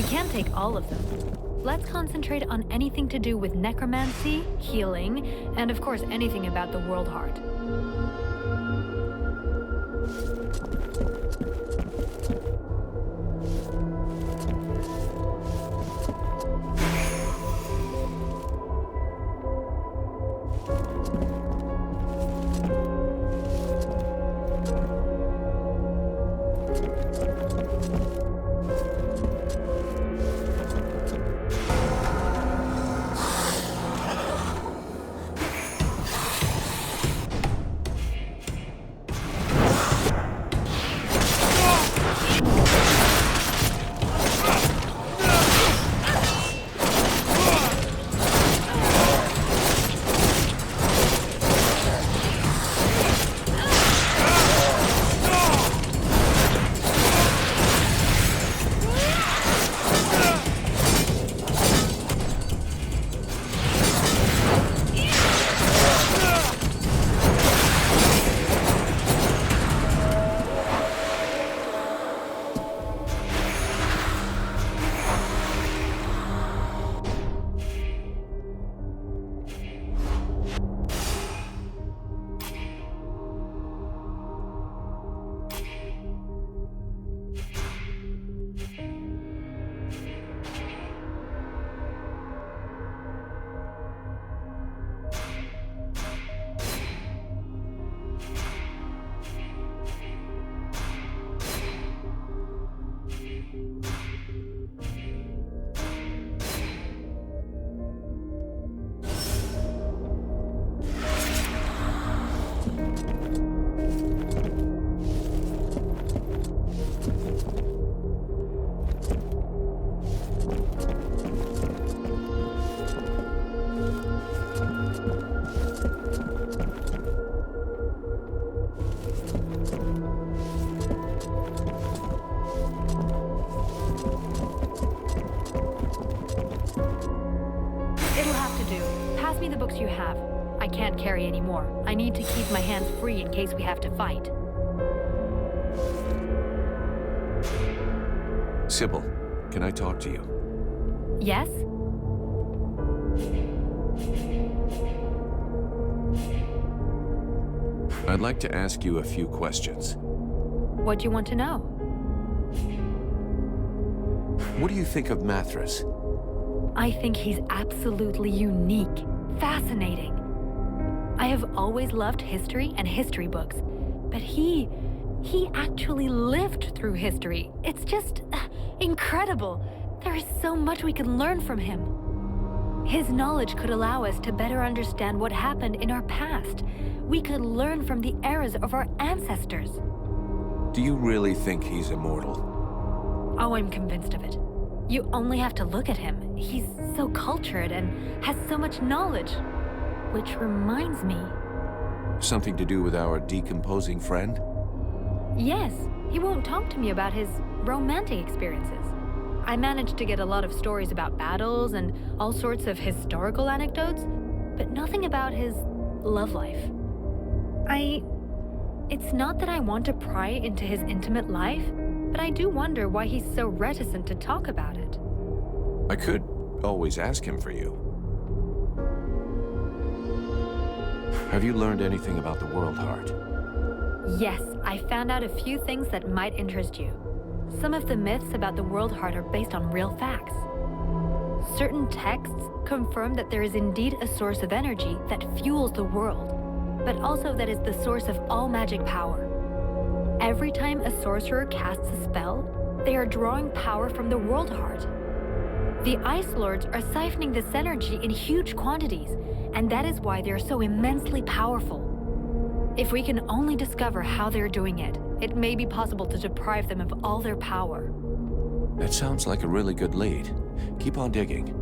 We can't take all of them. Let's concentrate on anything to do with necromancy, healing, and of course anything about the world heart. Pass me the books you have. I can't carry any more. I need to keep my hands free in case we have to fight. Sybil, can I talk to you? Yes? I'd like to ask you a few questions. What do you want to know? What do you think of Mathras? I think he's absolutely unique, fascinating. I have always loved history and history books, but he actually lived through history. It's just incredible. There is so much we can learn from him. His knowledge could allow us to better understand what happened in our past. We could learn from the eras of our ancestors. Do you really think he's immortal? Oh, I'm convinced of it. You only have to look at him. He's so cultured and has so much knowledge. Which reminds me... Something to do with our decomposing friend? Yes, he won't talk to me about his romantic experiences. I managed to get a lot of stories about battles and all sorts of historical anecdotes, but nothing about his love life. It's not that I want to pry into his intimate life, but I do wonder why he's so reticent to talk about it. I could always ask him for you. Have you learned anything about the World Heart? Yes, I found out a few things that might interest you. Some of the myths about the World Heart are based on real facts. Certain texts confirm that there is indeed a source of energy that fuels the world, but also that is the source of all magic power. Every time a sorcerer casts a spell, they are drawing power from the World Heart. The Ice Lords are siphoning this energy in huge quantities, and that is why they are so immensely powerful. If we can only discover how they're doing it, it may be possible to deprive them of all their power. That sounds like a really good lead. Keep on digging.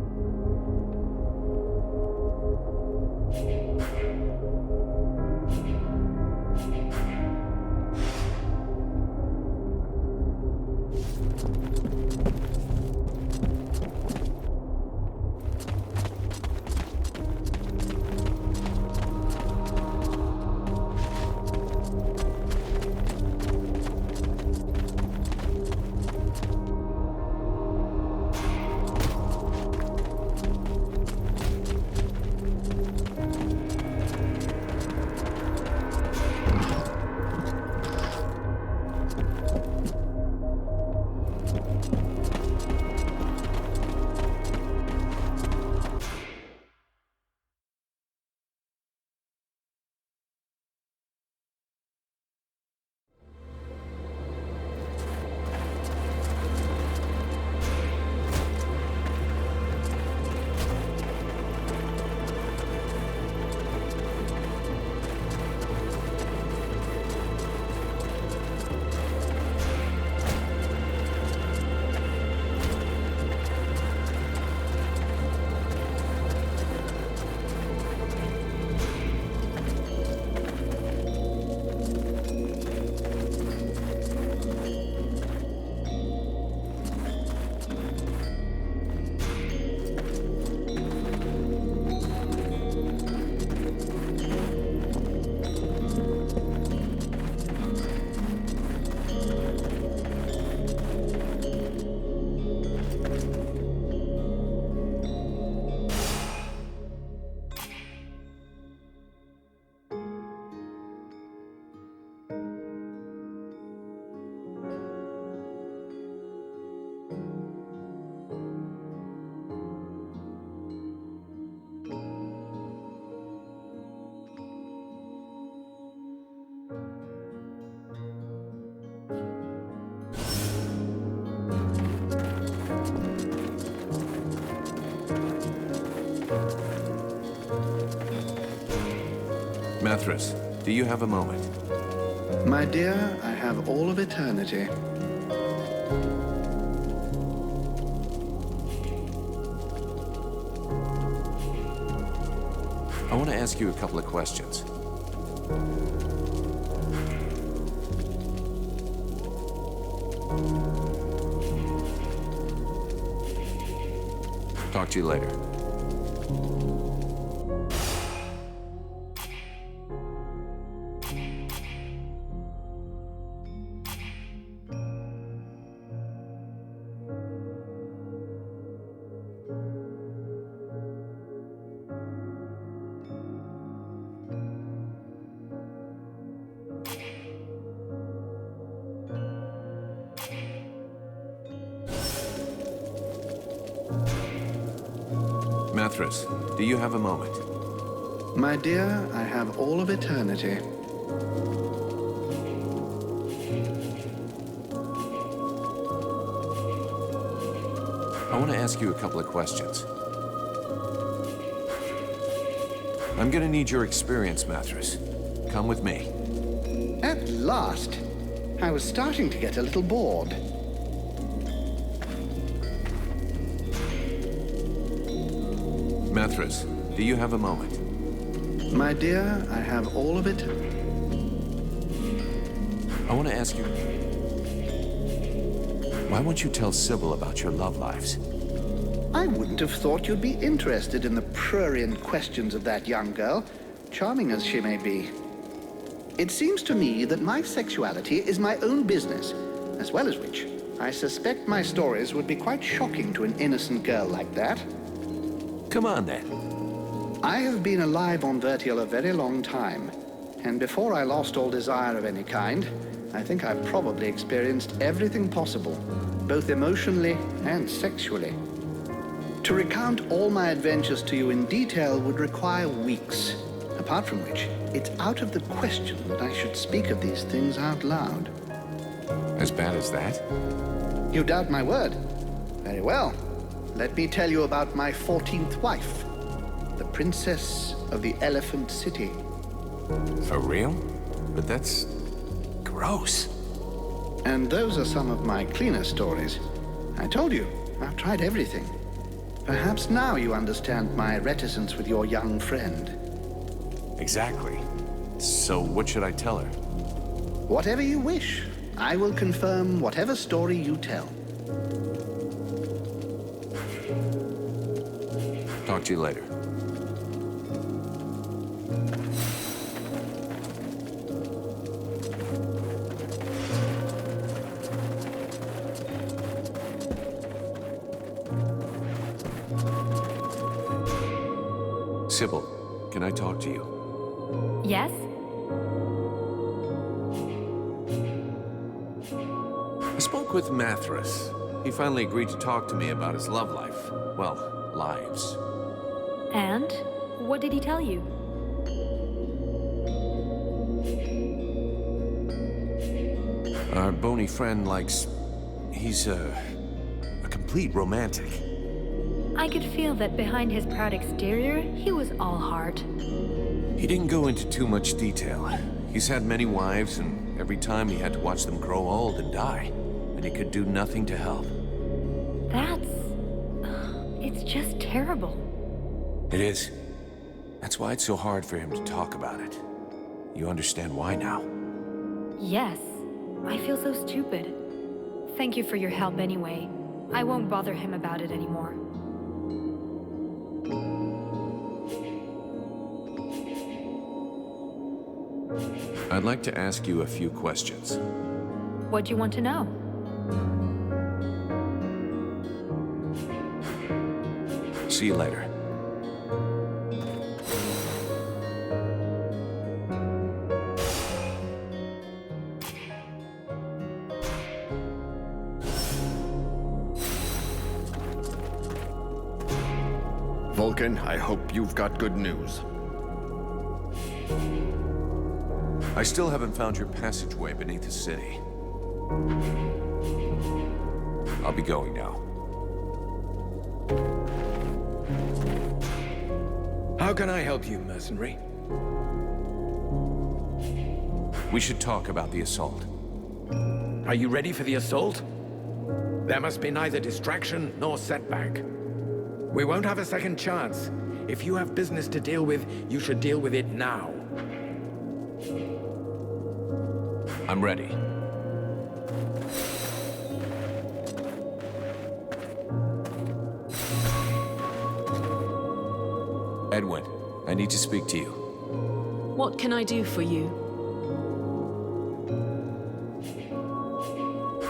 Mithras, do you have a moment? My dear, I have all of eternity. I want to ask you a couple of questions. Talk to you later. Mithras, do you have a moment? My dear, I have all of eternity. I want to ask you a couple of questions. I'm gonna need your experience, Mithras. Come with me. At last! I was starting to get a little bored. Mithras, do you have a moment? My dear, I have all of it. I want to ask you... Why won't you tell Sybil about your love lives? I wouldn't have thought you'd be interested in the prurient questions of that young girl, charming as she may be. It seems to me that my sexuality is my own business, as well as which, I suspect my stories would be quite shocking to an innocent girl like that. Come on, then. I have been alive on Vertial a very long time, and before I lost all desire of any kind, I think I've probably experienced everything possible, both emotionally and sexually. To recount all my adventures to you in detail would require weeks, apart from which, it's out of the question that I should speak of these things out loud. As bad as that? You doubt my word? Very well. Let me tell you about my 14th wife, the Princess of the Elephant City. For real? But that's... gross. And those are some of my cleaner stories. I told you, I've tried everything. Perhaps now you understand my reticence with your young friend. Exactly. So what should I tell her? Whatever you wish. I will confirm whatever story you tell. Talk to you later. Sybil, can I talk to you? Yes? I spoke with Mithras. He finally agreed to talk to me about his love life. Well, lives. And? What did he tell you? Our bony friend likes... he's a complete romantic. I could feel that behind his proud exterior, he was all heart. He didn't go into too much detail. He's had many wives, and every time he had to watch them grow old and die, and he could do nothing to help. That's... it's just terrible. It is. That's why it's so hard for him to talk about it. You understand why now? Yes. I feel so stupid. Thank you for your help anyway. I won't bother him about it anymore. I'd like to ask you a few questions. What do you want to know? See you later. Vulcan, I hope you've got good news. I still haven't found your passageway beneath the city. I'll be going now. How can I help you, mercenary? We should talk about the assault. Are you ready for the assault? There must be neither distraction nor setback. We won't have a second chance. If you have business to deal with, you should deal with it now. I'm ready. Edwin, I need to speak to you. What can I do for you?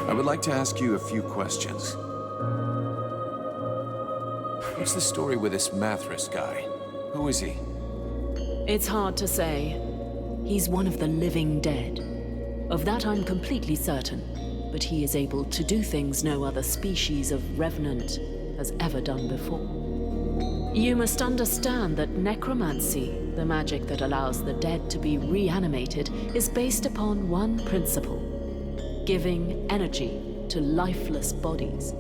I would like to ask you a few questions. What's the story with this Mathras guy? Who is he? It's hard to say. He's one of the living dead. Of that I'm completely certain. But he is able to do things no other species of revenant has ever done before. You must understand that necromancy, the magic that allows the dead to be reanimated, is based upon one principle: giving energy to lifeless bodies.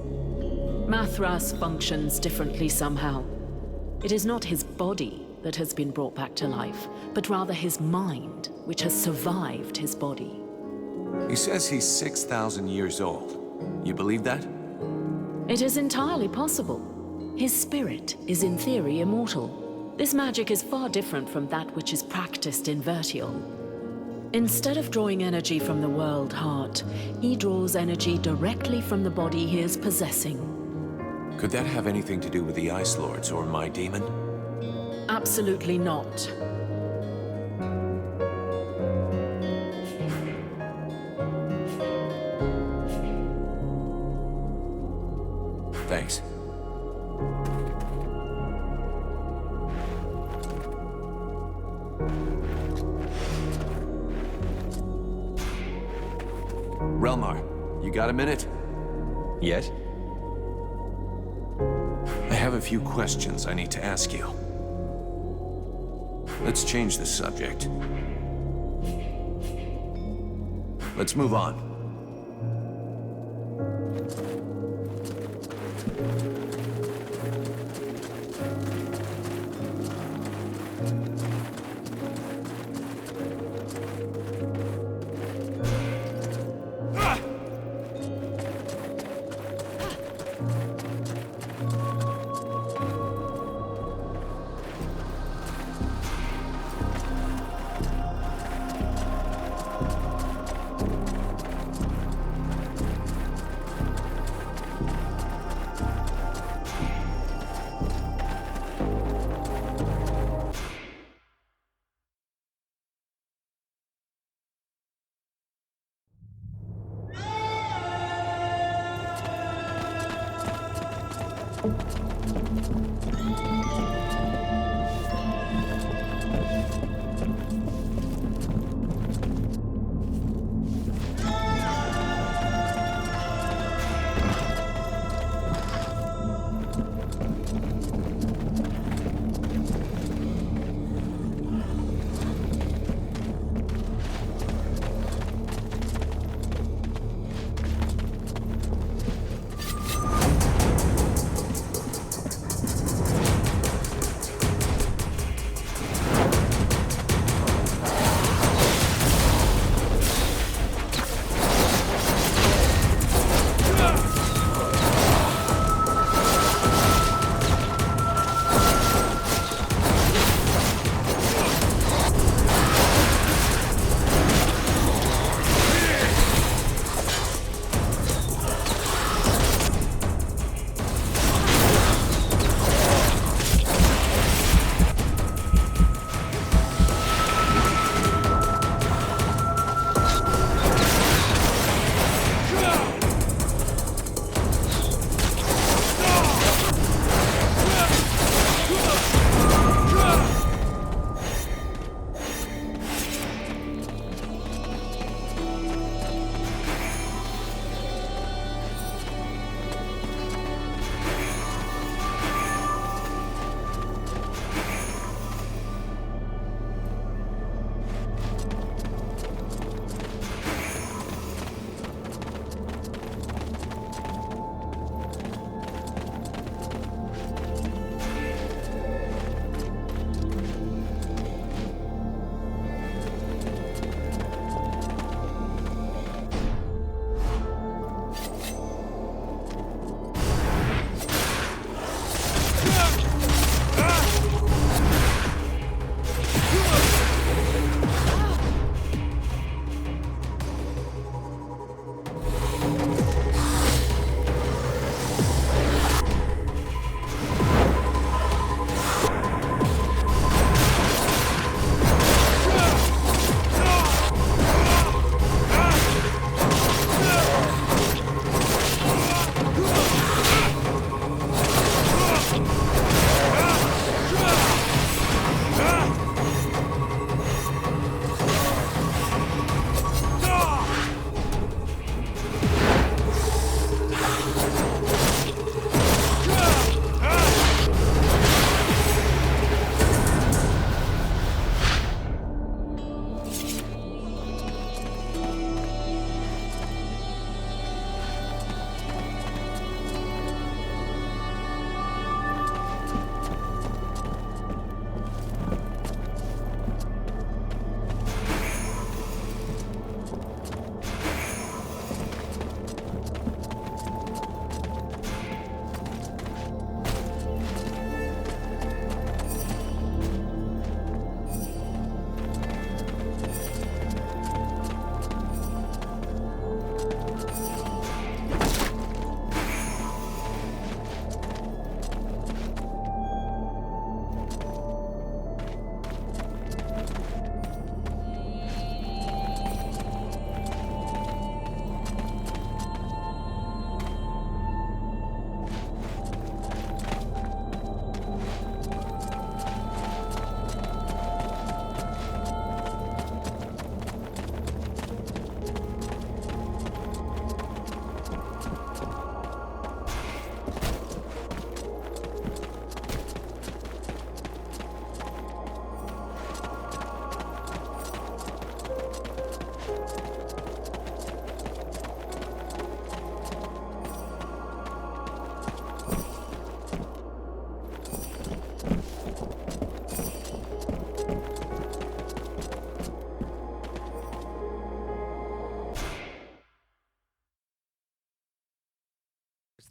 Mathras functions differently somehow. It is not his body that has been brought back to life, but rather his mind, which has survived his body. He says he's 6,000 years old. You believe that? It is entirely possible. His spirit is in theory immortal. This magic is far different from that which is practiced in Vertiol. Instead of drawing energy from the world heart, he draws energy directly from the body he is possessing. Could that have anything to do with the Ice Lords or my demon? Absolutely not. Thanks. Relmar, you got a minute? Yes? I have a few questions I need to ask you. Let's change the subject. Let's move on.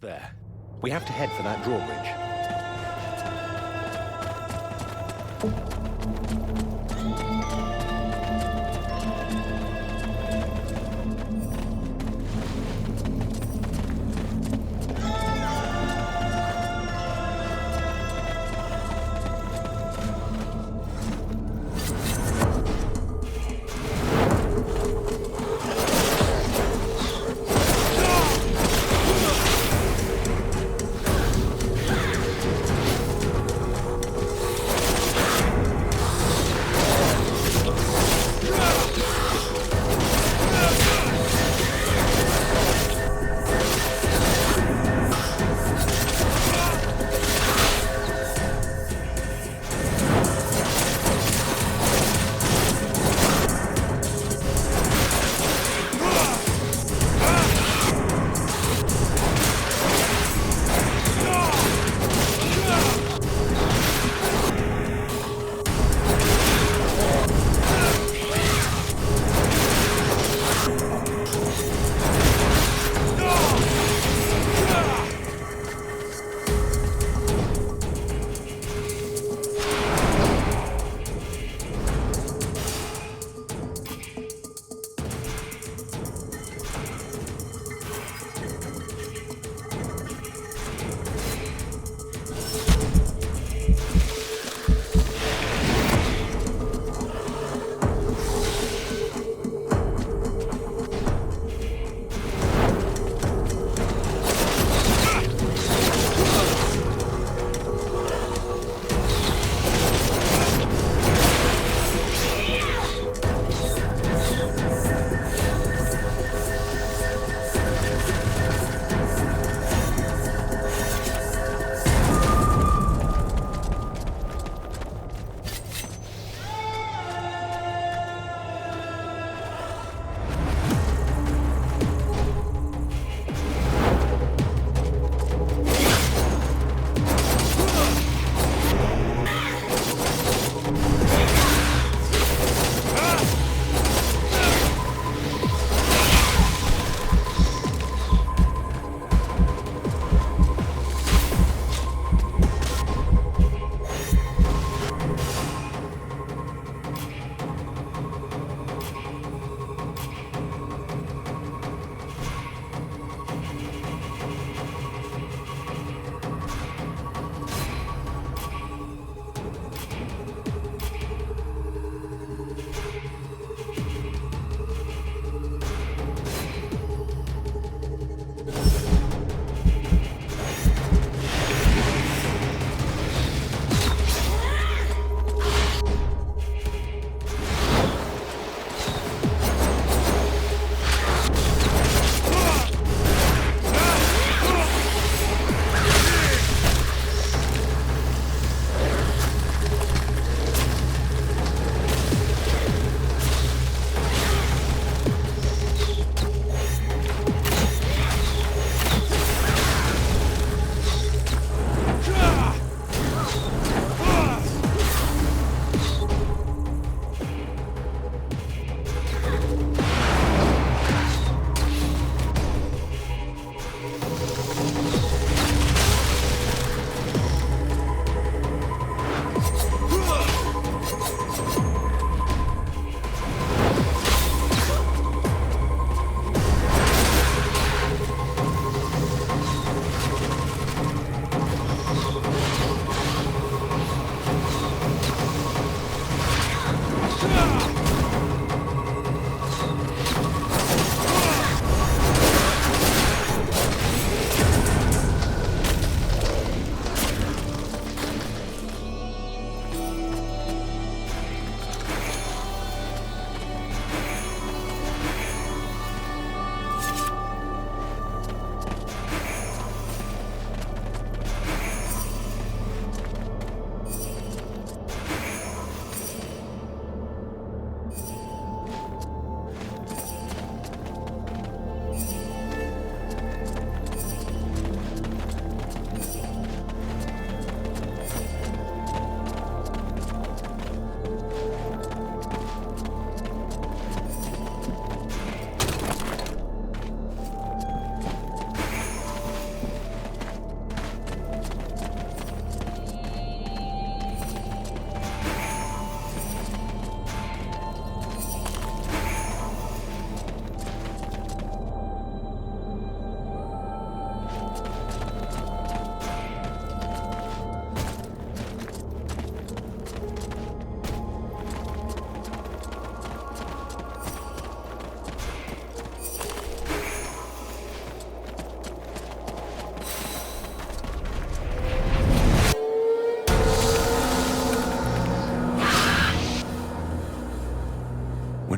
Almost there. We have to head for that drawbridge.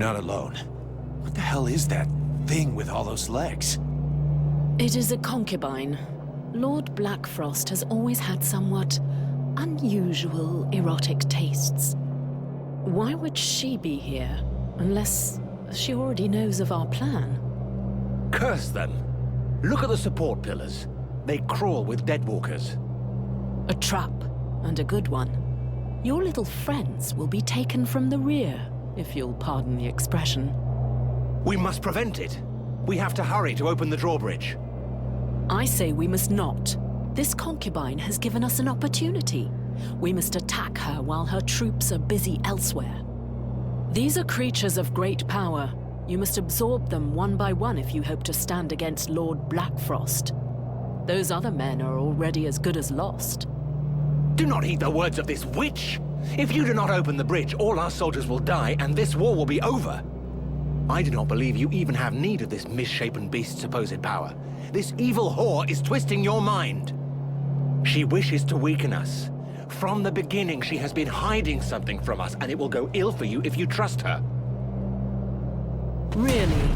not alone. What the hell is that thing with all those legs? It is a concubine. Lord Blackfrost has always had somewhat unusual erotic tastes. Why would she be here, unless she already knows of our plan? Curse them! Look at the support pillars. They crawl with deadwalkers. A trap, and a good one. Your little friends will be taken from the rear, if you'll pardon the expression. We must prevent it. We have to hurry to open the drawbridge. I say we must not. This concubine has given us an opportunity. We must attack her while her troops are busy elsewhere. These are creatures of great power. You must absorb them one by one if you hope to stand against Lord Blackfrost. Those other men are already as good as lost. Do not heed the words of this witch! If you do not open the bridge, all our soldiers will die, and this war will be over. I do not believe you even have need of this misshapen beast's supposed power. This evil whore is twisting your mind. She wishes to weaken us. From the beginning, she has been hiding something from us, and it will go ill for you if you trust her. Really?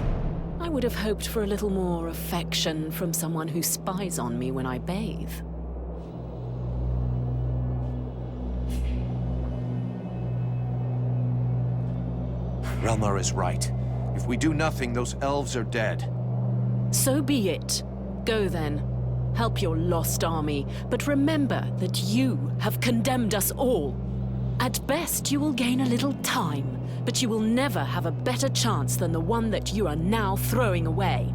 I would have hoped for a little more affection from someone who spies on me when I bathe. Relmar is right. If we do nothing, those elves are dead. So be it. Go then. Help your lost army, but remember that you have condemned us all. At best, you will gain a little time, but you will never have a better chance than the one that you are now throwing away.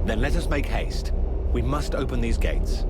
Then let us make haste. We must open these gates.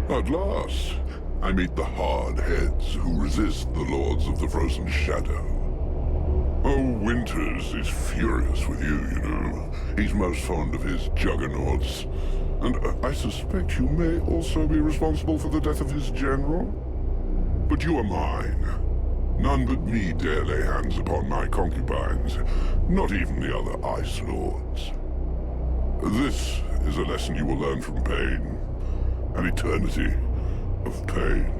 At last, I meet the hard heads who resist the Lords of the Frozen Shadow. Oh, Winters is furious with you, you know. He's most fond of his juggernauts. And I suspect you may also be responsible for the death of his general. But you are mine. None but me dare lay hands upon my concubines, not even the other Ice Lords. This is a lesson you will learn from pain. An eternity of pain.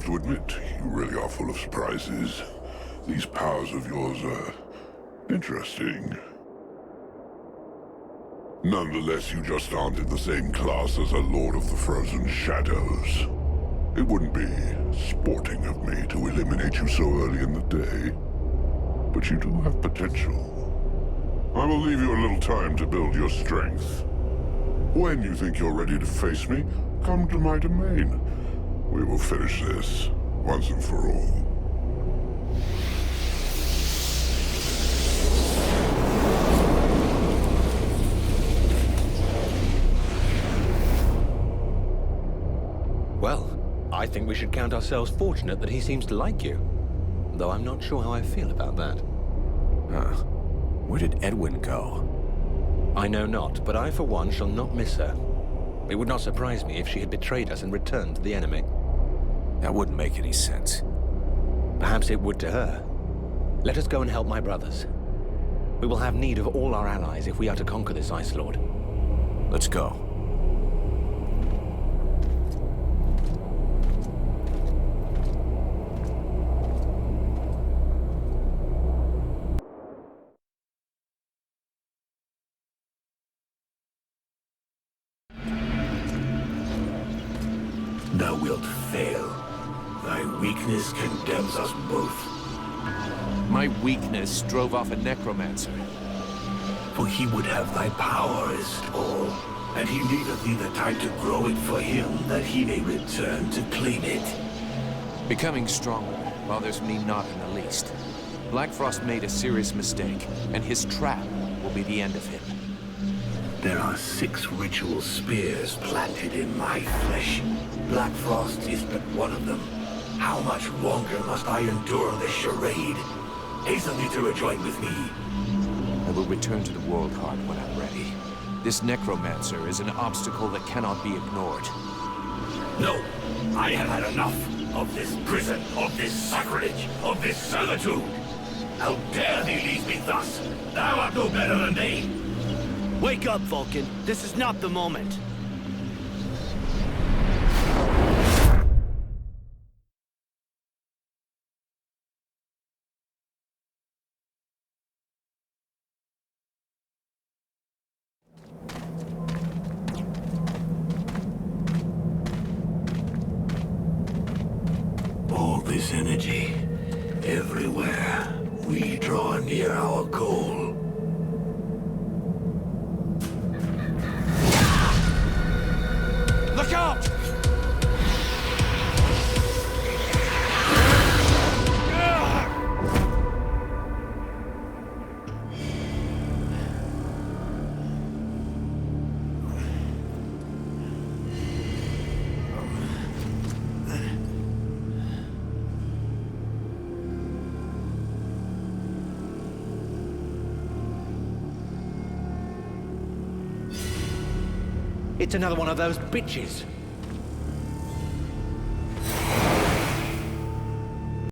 To admit, you really are full of surprises. These powers of yours are interesting. Nonetheless, you just aren't in the same class as a Lord of the Frozen Shadows. It wouldn't be sporting of me to eliminate you so early in the day, but you do have potential. I will leave you a little time to build your strength. When you think you're ready to face me, come to my domain. We will finish this, once and for all. Well, I think we should count ourselves fortunate that he seems to like you. Though I'm not sure how I feel about that. Where did Edwin go? I know not, but I for one shall not miss her. It would not surprise me if she had betrayed us and returned to the enemy. That wouldn't make any sense. Perhaps it would to her. Let us go and help my brothers. We will have need of all our allies if we are to conquer this Ice Lord. Let's go. Thou wilt fail. Thy weakness condemns us both. My weakness drove off a necromancer. For he would have thy power as all, and he leaveth thee the time to grow it for him, that he may return to claim it. Becoming stronger bothers me not in the least. Blackfrost made a serious mistake, and his trap will be the end of him. There are 6 ritual spears planted in my flesh. Blackfrost is but one of them. How much longer must I endure this charade? Hasten thee to rejoin with me. I will return to the World Heart when I'm ready. This necromancer is an obstacle that cannot be ignored. No, I have had enough of this prison, of this sacrilege, of this servitude. How dare thee leave me thus? Thou art no better than they. Wake up, Vulcan. This is not the moment. All this energy, everywhere, we draw near our goal. Look out! It's another one of those bitches.